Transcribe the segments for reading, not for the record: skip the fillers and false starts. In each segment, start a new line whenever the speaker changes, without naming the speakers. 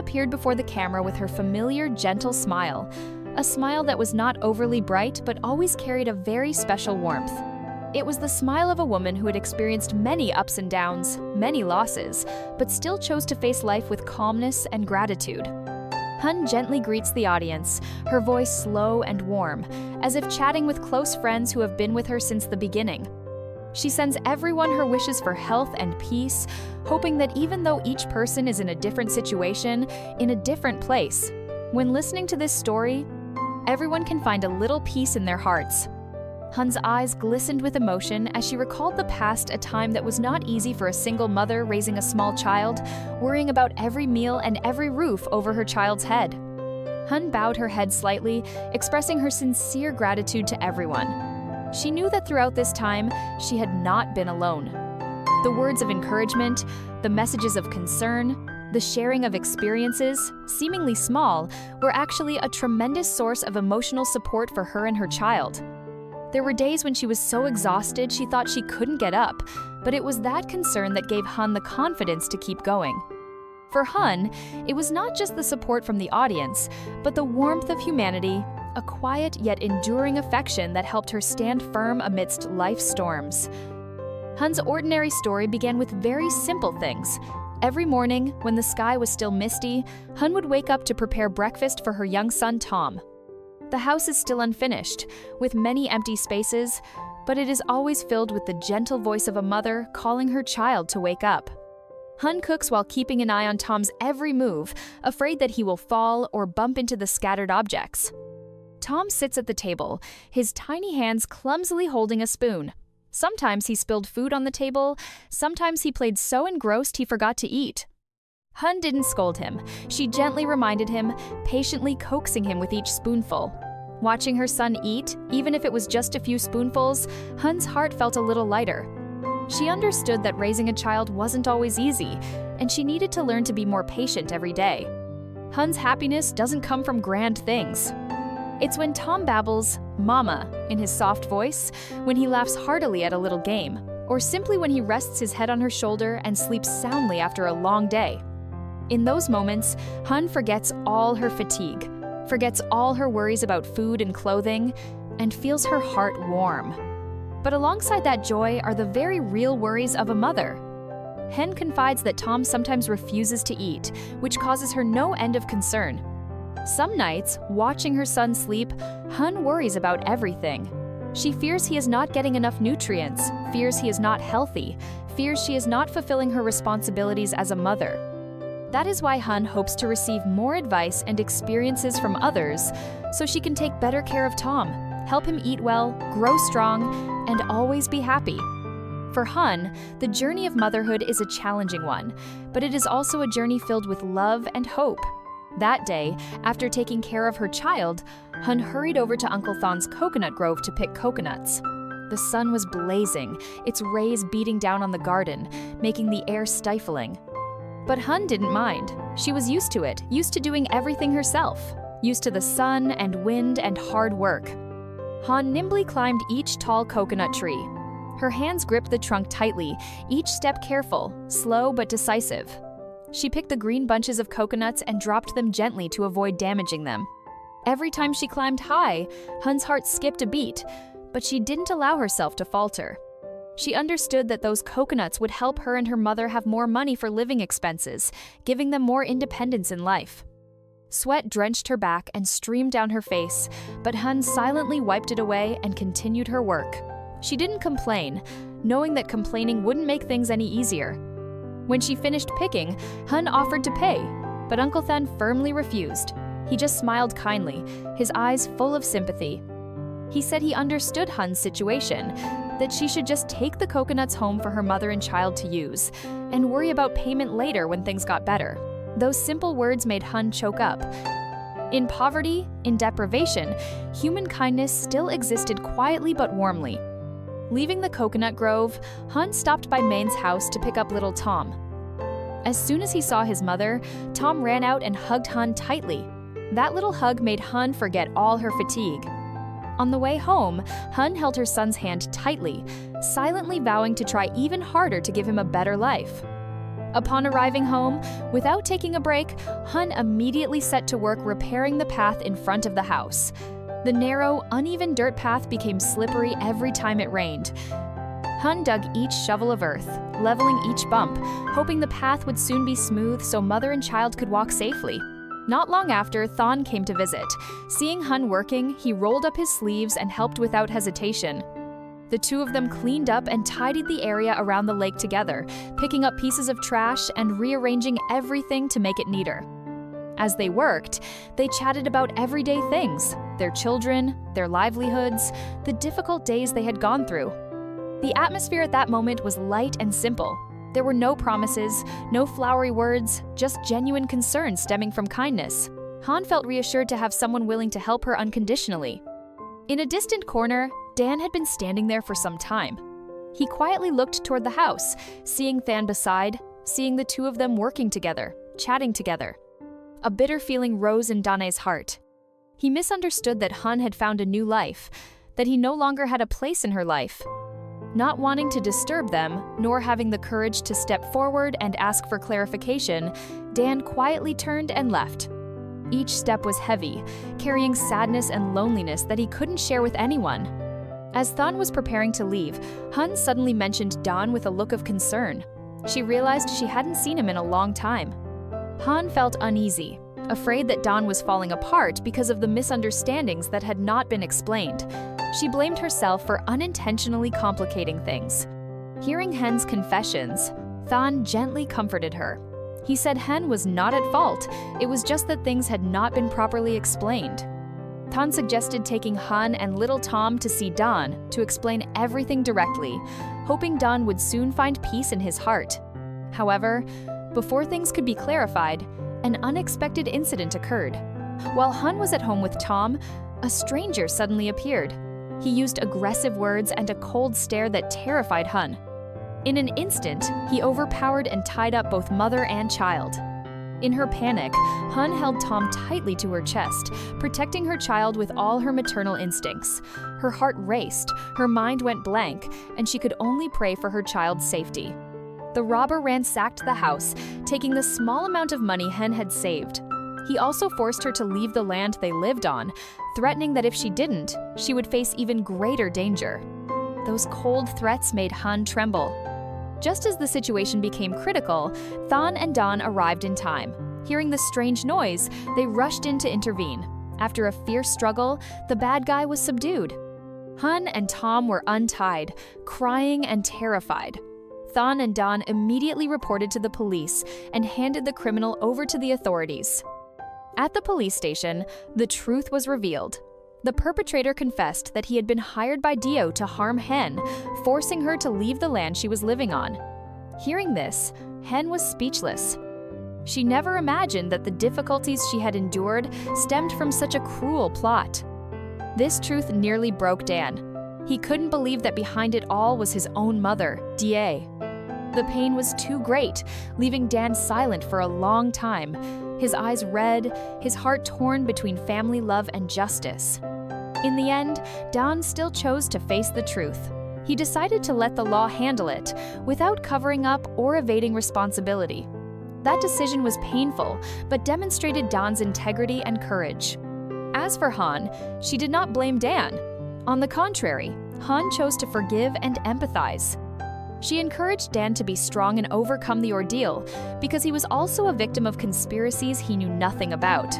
appeared before the camera with her familiar, gentle smile. A smile that was not overly bright but always carried a very special warmth. It was the smile of a woman who had experienced many ups and downs, many losses, but still chose to face life with calmness and gratitude. Han gently greets the audience, her voice slow and warm, as if chatting with close friends who have been with her since the beginning. She sends everyone her wishes for health and peace, hoping that even though each person is in a different situation, in a different place, when listening to this story, everyone can find a little peace in their hearts. Han's eyes glistened with emotion as she recalled the past, a time that was not easy for a single mother raising a small child, worrying about every meal and every roof over her child's head. Han bowed her head slightly, expressing her sincere gratitude to everyone. She knew that throughout this time, she had not been alone. The words of encouragement, the messages of concern, the sharing of experiences, seemingly small, were actually a tremendous source of emotional support for her and her child. There were days when she was so exhausted she thought she couldn't get up, but it was that concern that gave Han the confidence to keep going. For Han, it was not just the support from the audience, but the warmth of humanity, a quiet yet enduring affection that helped her stand firm amidst life's storms. Han's ordinary story began with very simple things. Every morning, when the sky was still misty, Han would wake up to prepare breakfast for her young son Tom. The house is still unfinished, with many empty spaces, but it is always filled with the gentle voice of a mother calling her child to wake up. Han cooks while keeping an eye on Tom's every move, afraid that he will fall or bump into the scattered objects. Tom sits at the table, his tiny hands clumsily holding a spoon. Sometimes he spilled food on the table, sometimes he played so engrossed he forgot to eat. Han didn't scold him. She gently reminded him, patiently coaxing him with each spoonful. Watching her son eat, even if it was just a few spoonfuls, Han's heart felt a little lighter. She understood that raising a child wasn't always easy, and she needed to learn to be more patient every day. Han's happiness doesn't come from grand things. It's when Tom babbles, "Mama," in his soft voice, when he laughs heartily at a little game, or simply when he rests his head on her shoulder and sleeps soundly after a long day. In those moments, Han forgets all her fatigue, forgets all her worries about food and clothing, and feels her heart warm. But alongside that joy are the very real worries of a mother. Hen confides that Tom sometimes refuses to eat, which causes her no end of concern. Some nights, watching her son sleep, Han worries about everything. She fears he is not getting enough nutrients, fears he is not healthy, fears she is not fulfilling her responsibilities as a mother. That is why Han hopes to receive more advice and experiences from others so she can take better care of Tom, help him eat well, grow strong, and always be happy. For Han, the journey of motherhood is a challenging one, but it is also a journey filled with love and hope. That day, after taking care of her child, Han hurried over to Uncle Thon's coconut grove to pick coconuts. The sun was blazing, its rays beating down on the garden, making the air stifling. But Han didn't mind. She was used to it, used to doing everything herself, used to the sun and wind and hard work. Han nimbly climbed each tall coconut tree. Her hands gripped the trunk tightly, each step careful, slow but decisive. She picked the green bunches of coconuts and dropped them gently to avoid damaging them. Every time she climbed high, Han's heart skipped a beat, but she didn't allow herself to falter. She understood that those coconuts would help her and her mother have more money for living expenses, giving them more independence in life. Sweat drenched her back and streamed down her face, but Han silently wiped it away and continued her work. She didn't complain, knowing that complaining wouldn't make things any easier. When she finished picking, Han offered to pay, but Uncle Thon firmly refused. He just smiled kindly, his eyes full of sympathy. He said he understood Han's situation, that she should just take the coconuts home for her mother and child to use, and worry about payment later when things got better. Those simple words made Han choke up. In poverty, in deprivation, human kindness still existed quietly but warmly. Leaving the coconut grove, Han stopped by Main's house to pick up little Tom. As soon as he saw his mother, Tom ran out and hugged Han tightly. That little hug made Han forget all her fatigue. On the way home, Han held her son's hand tightly, silently vowing to try even harder to give him a better life. Upon arriving home, without taking a break, Han immediately set to work repairing the path in front of the house. The narrow, uneven dirt path became slippery every time it rained. Han dug each shovel of earth, leveling each bump, hoping the path would soon be smooth so mother and child could walk safely. Not long after, Thon came to visit. Seeing Han working, he rolled up his sleeves and helped without hesitation. The two of them cleaned up and tidied the area around the lake together, picking up pieces of trash and rearranging everything to make it neater. As they worked, they chatted about everyday things, their children, their livelihoods, the difficult days they had gone through. The atmosphere at that moment was light and simple. There were no promises, no flowery words, just genuine concern stemming from kindness. Han felt reassured to have someone willing to help her unconditionally. In a distant corner, Dan had been standing there for some time. He quietly looked toward the house, seeing Than beside, seeing the two of them working together, chatting together. A bitter feeling rose in Dane's heart. He misunderstood that Han had found a new life, that he no longer had a place in her life. Not wanting to disturb them, nor having the courage to step forward and ask for clarification, Dan quietly turned and left. Each step was heavy, carrying sadness and loneliness that he couldn't share with anyone. As Thon was preparing to leave, Han suddenly mentioned Dan with a look of concern. She realized she hadn't seen him in a long time. Han felt uneasy, afraid that Dan was falling apart because of the misunderstandings that had not been explained. She blamed herself for unintentionally complicating things. Hearing Hen's confessions, Thon gently comforted her. He said Hen was not at fault, it was just that things had not been properly explained. Thon suggested taking Han and little Tom to see Dan to explain everything directly, hoping Dan would soon find peace in his heart. However, before things could be clarified, an unexpected incident occurred. While Han was at home with Tom, a stranger suddenly appeared. He used aggressive words and a cold stare that terrified Han. In an instant, he overpowered and tied up both mother and child. In her panic, Han held Tom tightly to her chest, protecting her child with all her maternal instincts. Her heart raced, her mind went blank, and she could only pray for her child's safety. The robber ransacked the house, taking the small amount of money Hen had saved. He also forced her to leave the land they lived on, threatening that if she didn't, she would face even greater danger. Those cold threats made Han tremble. Just as the situation became critical, Thon and Dan arrived in time. Hearing the strange noise, they rushed in to intervene. After a fierce struggle, the bad guy was subdued. Han and Tom were untied, crying and terrified. Thon and Dan immediately reported to the police and handed the criminal over to the authorities. At the police station, the truth was revealed. The perpetrator confessed that he had been hired by Dio to harm Hen, forcing her to leave the land she was living on. Hearing this, Hen was speechless. She never imagined that the difficulties she had endured stemmed from such a cruel plot. This truth nearly broke Dan. He couldn't believe that behind it all was his own mother, Die. The pain was too great, leaving Dan silent for a long time, his eyes red, his heart torn between family love and justice. In the end, Dan still chose to face the truth. He decided to let the law handle it, without covering up or evading responsibility. That decision was painful, but demonstrated Dan's integrity and courage. As for Han, she did not blame Dan. On the contrary, Han chose to forgive and empathize. She encouraged Dan to be strong and overcome the ordeal, because he was also a victim of conspiracies he knew nothing about.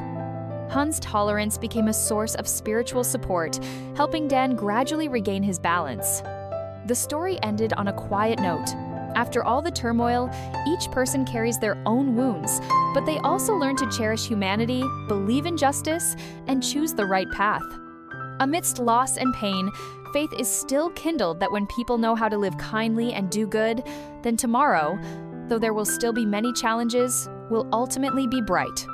Han's tolerance became a source of spiritual support, helping Dan gradually regain his balance. The story ended on a quiet note. After all the turmoil, each person carries their own wounds, but they also learn to cherish humanity, believe in justice, and choose the right path. Amidst loss and pain, faith is still kindled that when people know how to live kindly and do good, then tomorrow, though there will still be many challenges, will ultimately be bright.